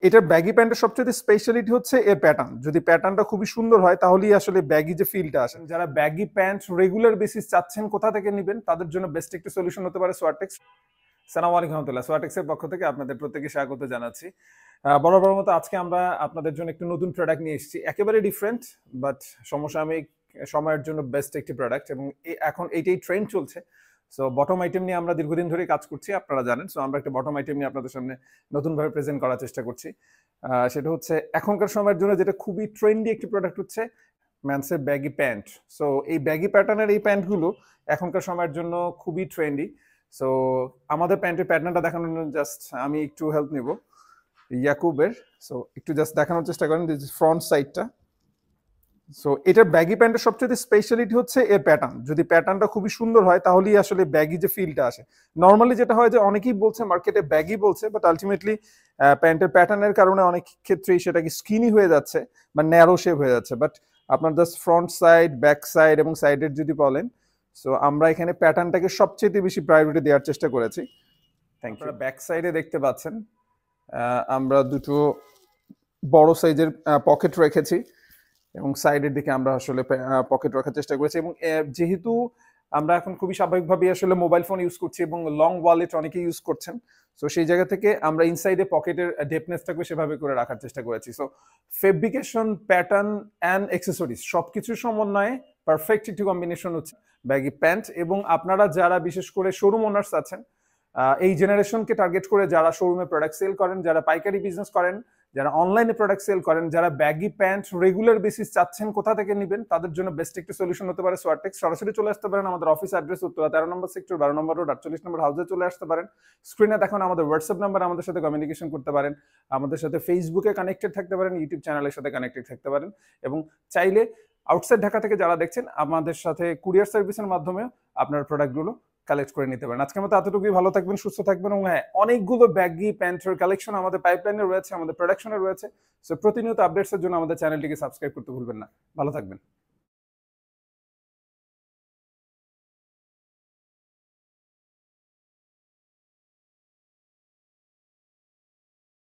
এটার ব্যাগি প্যান্টের সবচেয়ে স্পেশালিটি হচ্ছে এর প্যাটার্ন। যদি প্যাটার্নটা খুবই সুন্দর হয় তাহলেই আসলে ব্যাগি যে ফিলটা আসে। যারা ব্যাগি প্যান্ট রেগুলার বেসিস চাচ্ছেন কোথা থেকে নেবেন তাদের জন্য বেস্ট একটা সলিউশন হতে পারে সোয়াটেক্স। সালাম আলাইকুম রহমতুল্লাহ। সোয়াটেক্সের পক্ষ থেকে আপনাদের প্রত্যেকে স্বাগত জানাচ্ছি। বরাবর মতো আজকে আমরা আপনাদের জন্য একটু নতুন প্রোডাক্ট নিয়ে এসেছি, একেবারে ডিফারেন্ট বাট সমসাময়িক সময়ের জন্য বেস্ট একটি প্রোডাক্ট, এবং এখন এইটাই ট্রেন্ড চলছে। সো বটম আইটেম নিয়ে আমরা দীর্ঘদিন ধরে কাজ করছি, আপনারা জানেন। সো আমরা একটা বটম আইটেম নিয়ে আপনাদের সামনে নতুনভাবে প্রেজেন্ট করার চেষ্টা করছি। সেটা হচ্ছে এখনকার সময়ের জন্য যেটা খুবই ট্রেন্ডি একটি প্রোডাক্ট হচ্ছে ম্যান্সের ব্যাগি প্যান্ট। সো এই ব্যাগি প্যাটার্নের এই প্যান্টগুলো এখনকার সময়ের জন্য খুবই ট্রেন্ডি। সো আমাদের প্যান্টের প্যাটার্নটা দেখানোর জন্য জাস্ট আমি একটু হেল্প নিব ইয়াকুবের। সো একটু জাস্ট দেখানোর চেষ্টা করেন ফ্রন্ট সাইডটা। সো এটার ব্যাগি প্যান্টের সবচেয়ে স্পেশালিটি হচ্ছে এর প্যাটার্ন। যদি প্যাটার্নটা খুবই সুন্দর হয় তাহলেই আসলে ব্যাগি যে ফিলটা আসে। নর্মালি যেটা হয় যে অনেকেই বলছে মার্কেটে ব্যাগি বলছে, বাট আলটিমেটলি প্যান্টের প্যাটার্নের কারণে অনেক ক্ষেত্রেই সেটা কি স্কিনি হয়ে যাচ্ছে বা ন্যারো শেপ হয়ে যাচ্ছে। বাট আপনার just front side, back side এবং সাইডের যদি বলেন, সো আমরা এখানে প্যাটার্নটাকে সবচেয়ে বেশি প্রায়োরিটি দেওয়ার চেষ্টা করেছি। Thank you. ব্যাক সাইডে দেখতে পাচ্ছেন আমরা দুটো বড় সাইজের পকেট রেখেছি এবং সাইডের দিকে আমরা আসলে পকেট রাখার চেষ্টা করেছি। এবং যেহেতু আমরা এখন খুবই স্বাভাবিকভাবে আসলে মোবাইল ফোন ইউজ করছি এবং লং ওয়ালেট অনেকে ইউজ করছেন, সো সেই জায়গা থেকে আমরা ইনসাইডে পকেটের ডেপনেসটাকে সেভাবে করে রাখার চেষ্টা করেছি। So fabrication, pattern and accessories সবকিছুর সমন্বয়ে পারফেক্ট একটি কম্বিনেশন হচ্ছে ব্যাগি প্যান্ট। এবং আপনারা যারা বিশেষ করে শোরুম ওনার্স আছেন, এই জেনারেশনকে টার্গেট করে যারা শোরুমে প্রোডাক্ট সেল করেন, যারা পাইকারি বিজনেস করেন, যারা অনলাইনে প্রোডাক্ট সেল করেন, যারা ব্যাগি প্যান্ট রেগুলার বেসিস চাচ্ছেন কোথা থেকে নেবেন তাদের জন্য বেস্ট একটা সলিউশন হতে পারে সোয়াটেক্স। সরাসরি চলে আসতে পারেন আমাদের অফিস অ্যাড্রেস উত্তরা 13 নম্বর সেক্টর, 12 নম্বর রোড, 48 নম্বর হাউসে চলে আসতে পারেন। স্ক্রিনে দেখুন আমাদের হোয়াটসঅ্যাপ নাম্বার, আমাদের সাথে কমিউনিকেশন করতে পারেন, আমাদের সাথে ফেসবুকে কানেক্টেড থাকতে পারেন, ইউটিউব চ্যানেলের সাথে কানেক্টেড থাকতে পারেন, এবং চাইলে আউটসাইড ঢাকা থেকে যারা দেখছেন আমাদের সাথে কুরিয়ার সার্ভিসের মাধ্যমে আপনার প্রোডাক্টগুলো কালেক্ট করে নিতে পারেন। আজকের মতো এতটুকুই। ভালো থাকবেন, সুস্থ থাকবেন, এবং হ্যাঁ, অনেকগুলো ব্যাগি প্যান্টের কালেকশন আমাদের পাইপলাইনে রয়েছে, আমাদের প্রোডাকশনে রয়েছে। সো প্রতিনিয়ত আপডেটসের জন্য আমাদের চ্যানেলটিকে সাবস্ক্রাইব করতে ভুলবেন না। ভালো থাকবেন।